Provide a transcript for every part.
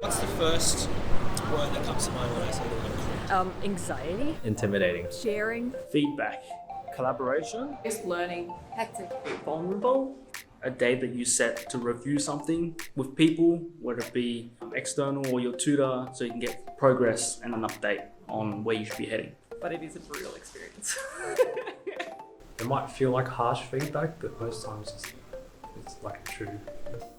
What's the first word that comes to mind when I say the word creep? Anxiety. Intimidating. Sharing. Feedback. Collaboration. Just learning. Hectic. Vulnerable. A day that you set to review something with people, whether it be external or your tutor, so you can get progress and an update on where you should be heading. But it is a brutal experience. It might feel like harsh feedback, but most times it's like true.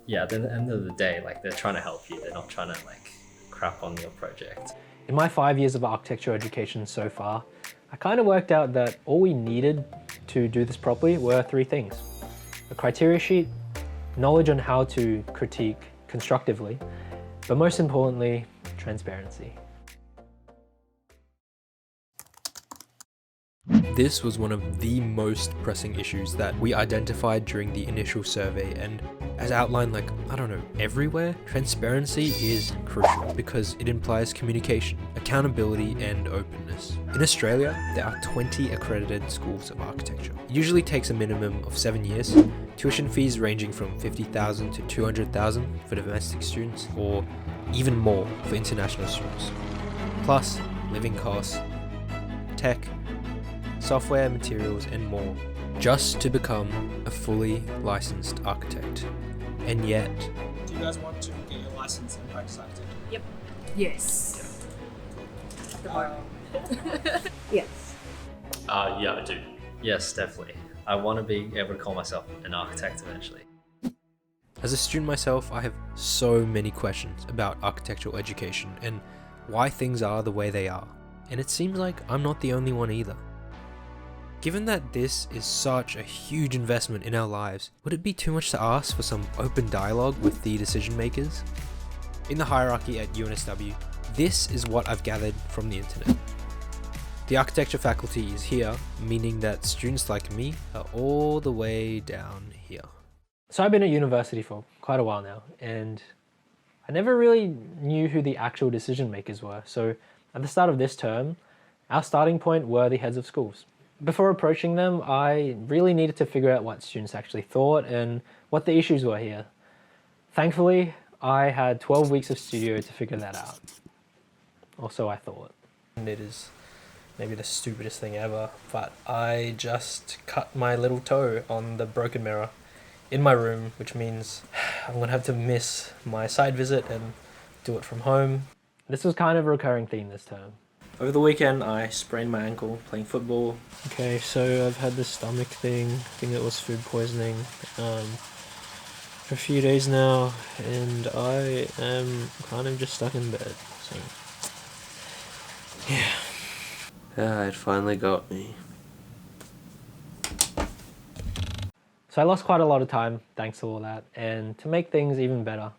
Yeah, at the end of the day, like they're trying to help you. They're not trying to like crap on your project. In my 5 years of architecture education so far, I kind of worked out that all we needed to do this properly were 3 things. A criteria sheet, knowledge on how to critique constructively, but most importantly, transparency. This was one of the most pressing issues that we identified during the initial survey, and as outlined everywhere, transparency is crucial because it implies communication, accountability and openness. In Australia, there are 20 accredited schools of architecture. It usually takes a minimum of 7 years, tuition fees ranging from $50,000 to $200,000 for domestic students, or even more for international students. Plus, living costs, tech, software, materials and more, just to become a fully licensed architect. And yet... Do you guys want to get your license in practice architecture? Yep. Yes. Yes. Yeah, I do. Yes, definitely. I want to be able to call myself an architect eventually. As a student myself, I have so many questions about architectural education and why things are the way they are. And it seems like I'm not the only one either. Given that this is such a huge investment in our lives, would it be too much to ask for some open dialogue with the decision makers? In the hierarchy at UNSW, this is what I've gathered from the internet. The architecture faculty is here, meaning that students like me are all the way down here. So I've been at university for quite a while now, and I never really knew who the actual decision makers were. So at the start of this term, our starting point were the heads of schools. Before approaching them, I really needed to figure out what students actually thought and what the issues were here. Thankfully, I had 12 weeks of studio to figure that out. Or so I thought. And it is maybe the stupidest thing ever, but I just cut my little toe on the broken mirror in my room, which means I'm gonna have to miss my site visit and do it from home. This was kind of a recurring theme this term. Over the weekend, I sprained my ankle playing football. Okay, so I've had this stomach thing. I think it was food poisoning for a few days now, and I am kind of just stuck in bed. So, yeah, it finally got me. So I lost quite a lot of time thanks to all that, and to make things even better.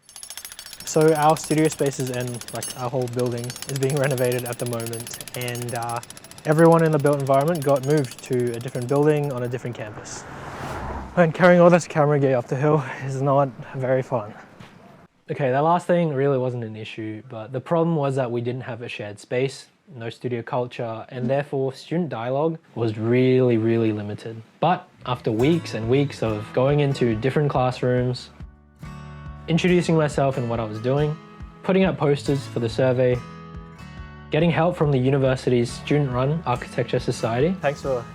So our studio spaces and our whole building is being renovated at the moment, and everyone in the built environment got moved to a different building on a different campus. And carrying all this camera gear up the hill is not very fun. Okay, that last thing really wasn't an issue, but the problem was that we didn't have a shared space, no studio culture, and therefore student dialogue was really limited. But after weeks and weeks of going into different classrooms, introducing myself and what I was doing, putting up posters for the survey, getting help from the university's student-run Architecture Society. Thanks for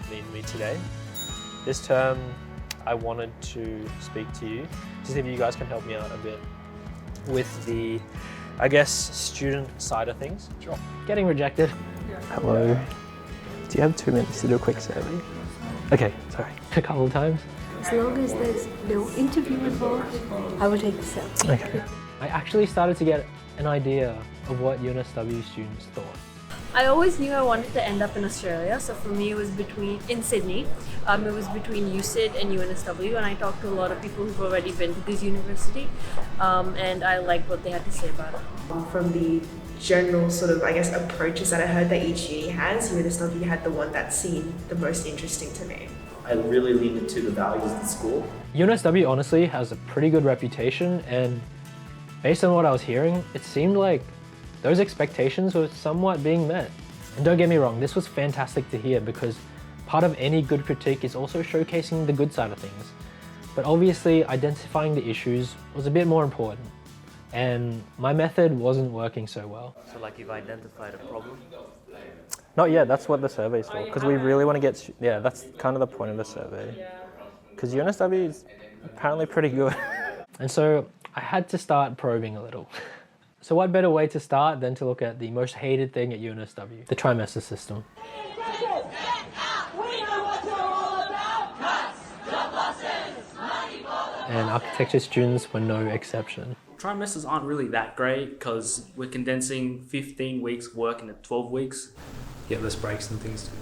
meeting me today. This term, I wanted to speak to you to see if you guys can help me out a bit with the, I guess, student side of things. Sure. Getting rejected. Hello. Do you have 2 minutes to do a quick survey? Okay, sorry. A couple of times. As long as there's no interview involved, I will take the survey. Okay. I actually started to get an idea of what UNSW students thought. I always knew I wanted to end up in Australia, so for me it was in Sydney. It was between USyd and UNSW, and I talked to a lot of people who've already been to this university, and I liked what they had to say about it. From the general sort of, approaches that I heard that each uni has, UNSW had the one that seemed the most interesting to me. I really leaned into the values of the school. UNSW honestly has a pretty good reputation, and based on what I was hearing, it seemed like those expectations were somewhat being met. And don't get me wrong, this was fantastic to hear because part of any good critique is also showcasing the good side of things. But obviously, identifying the issues was a bit more important. and my method wasn't working so well. So like you've identified a problem? Not yet, that's what the survey's for, because we really want to get, yeah, that's kind of the point of the survey. Because UNSW is apparently pretty good. And so I had to start probing a little. So what better way to start than to look at the most hated thing at UNSW, the trimester system. And architecture students were no exception. Trimesters aren't really that great because we're condensing 15 weeks of work into 12 weeks. Get less breaks and things too.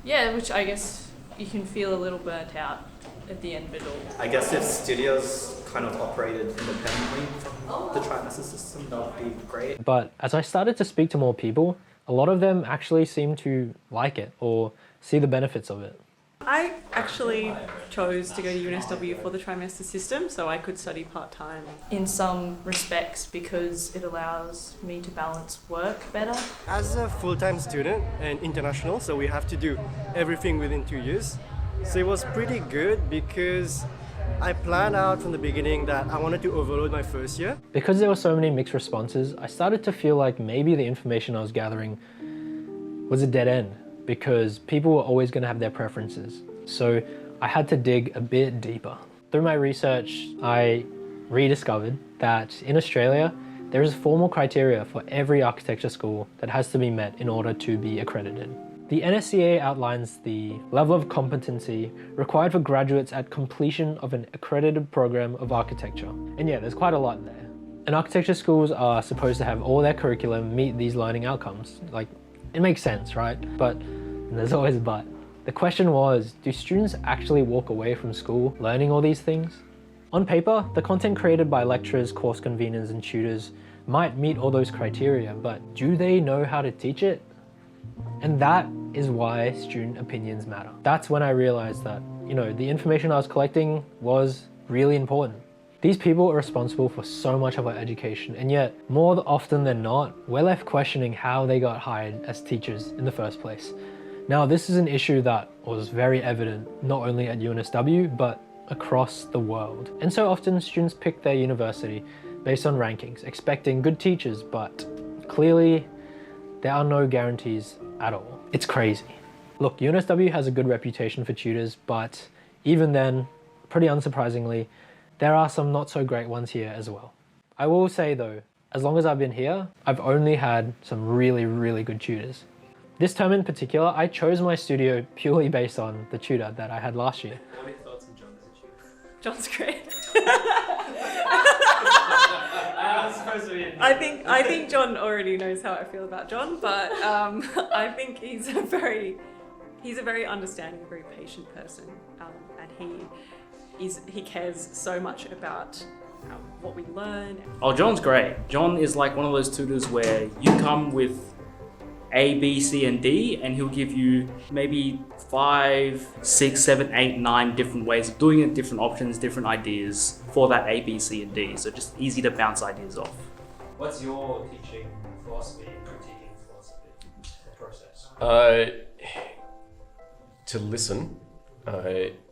Yeah, which I guess you can feel a little burnt out at the end of it all. I guess if studios kind of operated independently from the trimester system, that would be great. But as I started to speak to more people, a lot of them actually seemed to like it or see the benefits of it. I actually chose to go to UNSW for the trimester system so I could study part-time. In some respects, because it allows me to balance work better. As a full-time student and international, so we have to do everything within 2 years. So it was pretty good because I planned out from the beginning that I wanted to overload my first year. Because there were so many mixed responses, I started to feel like maybe the information I was gathering was a dead end, because people were always going to have their preferences. So I had to dig a bit deeper. Through my research, I rediscovered that in Australia, there is formal criteria for every architecture school that has to be met in order to be accredited. The NSCA outlines the level of competency required for graduates at completion of an accredited program of architecture. And yeah, there's quite a lot there. And architecture schools are supposed to have all their curriculum meet these learning outcomes. Like, it makes sense, right? But there's always a but. The question was, do students actually walk away from school learning all these things? On paper, the content created by lecturers, course conveners, and tutors might meet all those criteria, but do they know how to teach it? And that is why student opinions matter. That's when I realized that, the information I was collecting was really important. These people are responsible for so much of our education, and yet, more often than not, we're left questioning how they got hired as teachers in the first place. Now, this is an issue that was very evident not only at UNSW, but across the world. And so often students pick their university based on rankings, expecting good teachers, but clearly there are no guarantees at all. It's crazy. Look, UNSW has a good reputation for tutors, but even then, pretty unsurprisingly, there are some not so great ones here as well. I will say though, as long as I've been here, I've only had some really, really good tutors. This term in particular, I chose my studio purely based on the tutor that I had last year. What are your thoughts on John as a tutor? John's great. I think John already knows how I feel about John, but I think he's a very understanding, very patient person, and he cares so much about what we learn. Oh, John's great. John is like one of those tutors where you come with A, B, C, and D, and he'll give you maybe 5, 6, 7, 8, 9 different ways of doing it, different options, different ideas for that A, B, C, and D. So just easy to bounce ideas off. What's your teaching philosophy, critiquing philosophy, process? To listen.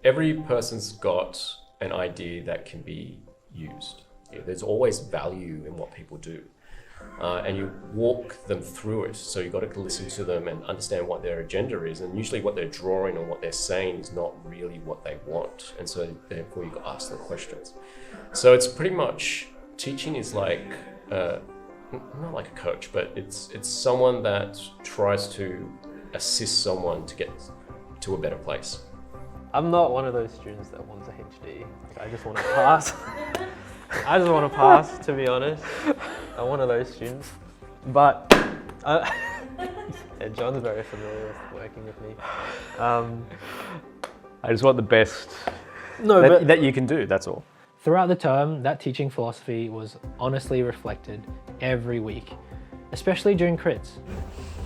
Every person's got an idea that can be used. There's always value in what people do. And you walk them through it. So you've got to listen to them and understand what their agenda is. And usually what they're drawing or what they're saying is not really what they want. And so therefore you've got to ask them questions. So it's pretty much, teaching is like, not like a coach, but it's someone that tries to assist someone to get to a better place. I'm not one of those students that wants a HD. I just want to pass. I just want to pass, to be honest. I'm one of those students. But yeah, John's very familiar with working with me. I just want the best that you can do, that's all. Throughout the term, that teaching philosophy was honestly reflected every week, especially during crits.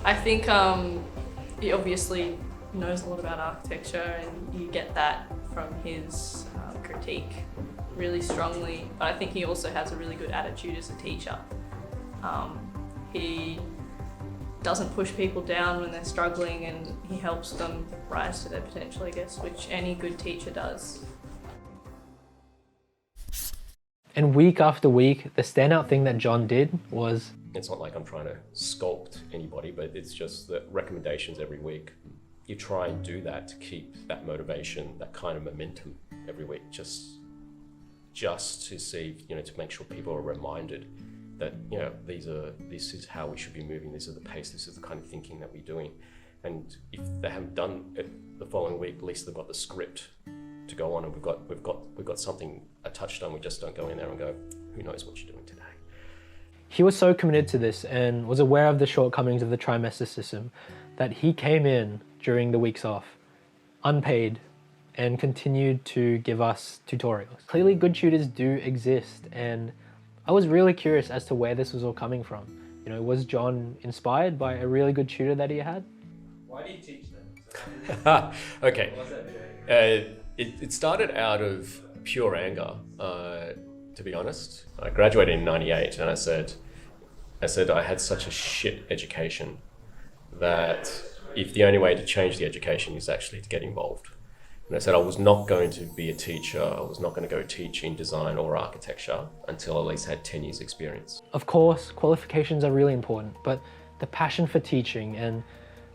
I think he obviously knows a lot about architecture, and you get that from his critique really strongly, but I think he also has a really good attitude as a teacher. He doesn't push people down when they're struggling, and he helps them rise to their potential, I guess, which any good teacher does. And week after week, the standout thing that John did was... It's not like I'm trying to sculpt anybody, but it's just the recommendations every week. You try and do that to keep that motivation, that kind of momentum every week, just to see, to make sure people are reminded that, this is how we should be moving, this is the pace, this is the kind of thinking that we're doing. And if they haven't done it the following week, at least they've got the script to go on, and we've got something, a touchstone. We just don't go in there and go, who knows what you're doing today. He was so committed to this and was aware of the shortcomings of the trimester system that he came in during the weeks off, unpaid, and continued to give us tutorials. Clearly good tutors do exist, and I was really curious as to where this was all coming from. Was John inspired by a really good tutor that he had? Why do you teach them? Okay. It started out of pure anger, to be honest. I graduated in '98, and I said I had such a shit education that if the only way to change the education is actually to get involved. And I said I was not going to be a teacher, I was not going to go teach in design or architecture until I at least had 10 years experience. Of course, qualifications are really important, but the passion for teaching and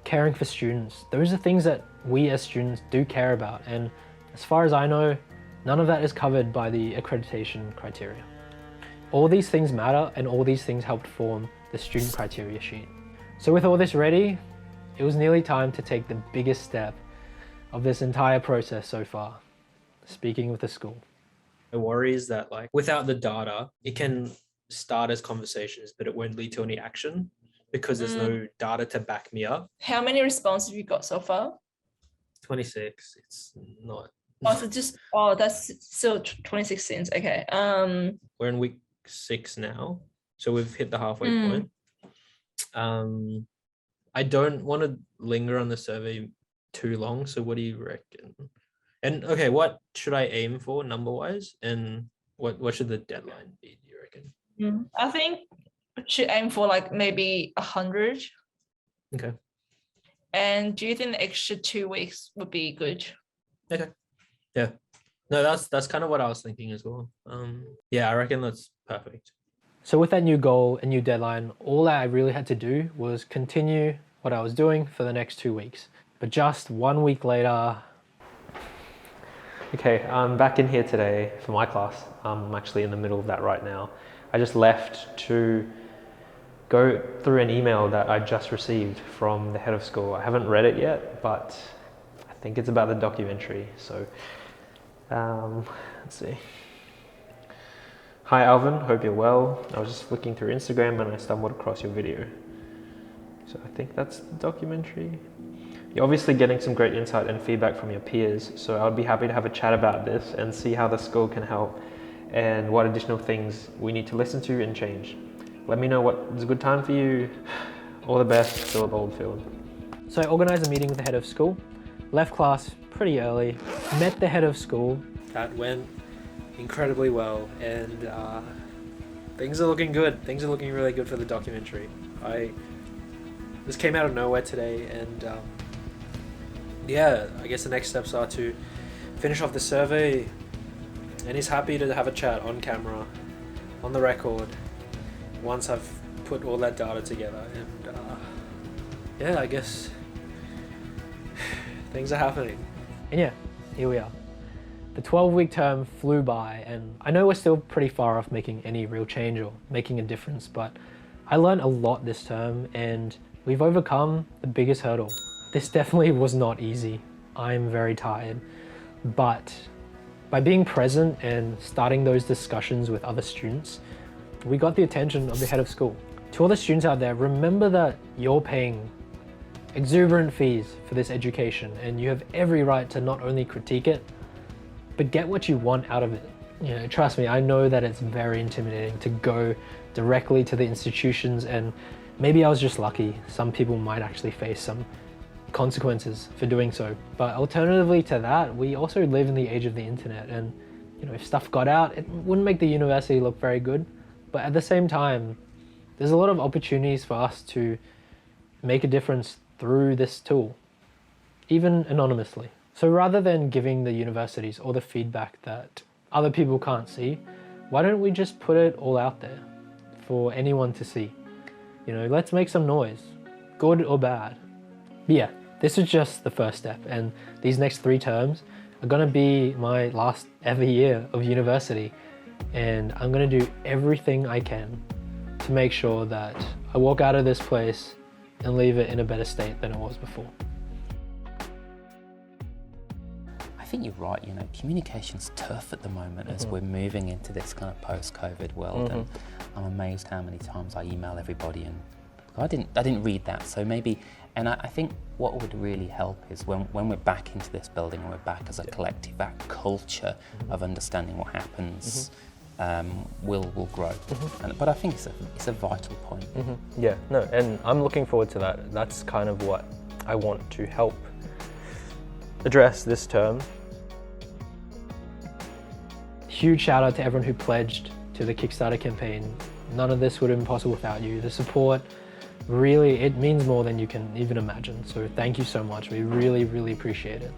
caring for students, those are things that we as students do care about. And as far as I know, none of that is covered by the accreditation criteria. All these things matter, and all these things helped form the student criteria sheet. So with all this ready, it was nearly time to take the biggest step of this entire process so far, speaking with the school. The worry is that without the data, it can start as conversations, but it won't lead to any action because there's no data to back me up. How many responses have you got so far? 26, it's not. That's still 26 cents, okay. We're in week 6 now, so we've hit the halfway point. I don't want to linger on the survey too long, so what do you reckon? And okay, what should I aim for number-wise, and what should the deadline be, do you reckon? I think we should aim for maybe 100. Okay. And do you think the extra 2 weeks would be good? Okay. Yeah. No, that's kind of what I was thinking as well. Yeah, I reckon that's perfect. So with that new goal and new deadline, all I really had to do was continue what I was doing for the next 2 weeks. But just 1 week later... Okay, I'm back in here today for my class. I'm actually in the middle of that right now. I just left to go through an email that I just received from the head of school. I haven't read it yet, but I think it's about the documentary. So, let's see. Hi Alvin, hope you're well. I was just flicking through Instagram and I stumbled across your video. So I think that's the documentary. You're obviously getting some great insight and feedback from your peers, so I would be happy to have a chat about this and see how the school can help and what additional things we need to listen to and change. Let me know what is a good time for you. All the best, Philip Oldfield. So I organised a meeting with the head of school, left class pretty early, met the head of school. That went incredibly well, and things are looking good. Things are looking really good for the documentary. This came out of nowhere today, and yeah, I guess the next steps are to finish off the survey, and he's happy to have a chat on camera, on the record, once I've put all that data together. And yeah, I guess things are happening. And yeah, here we are. The 12-week term flew by, and I know we're still pretty far off making any real change or making a difference, but I learned a lot this term, and we've overcome the biggest hurdle. This definitely was not easy. I'm very tired, but by being present and starting those discussions with other students, we got the attention of the head of school. To all the students out there, remember that you're paying exuberant fees for this education, and you have every right to not only critique it, but get what you want out of it. Trust me, I know that it's very intimidating to go directly to the institutions, and maybe I was just lucky. Some people might actually face some consequences for doing so. But alternatively to that, we also live in the age of the internet, and if stuff got out, it wouldn't make the university look very good. But at the same time, there's a lot of opportunities for us to make a difference through this tool, even anonymously. So rather than giving the universities all the feedback that other people can't see, why don't we just put it all out there for anyone to see? You know, let's make some noise, good or bad. But yeah, this is just the first step, and these next 3 terms are gonna be my last ever year of university, and I'm gonna do everything I can to make sure that I walk out of this place and leave it in a better state than it was before. I think you're right, you know, communication's tough at the moment as we're moving into this kind of post-COVID world, and I'm amazed how many times I email everybody and I didn't read that, so maybe, and I think what would really help is when we're back into this building and we're back as a collective, that culture of understanding what happens will grow. But I think it's a vital point. Yeah, no, and I'm looking forward to that. That's kind of what I want to help address this term. Huge shout out to everyone who pledged to the Kickstarter campaign. None of this would have been possible without you. The support, really, it means more than you can even imagine. So thank you so much. We really, really appreciate it.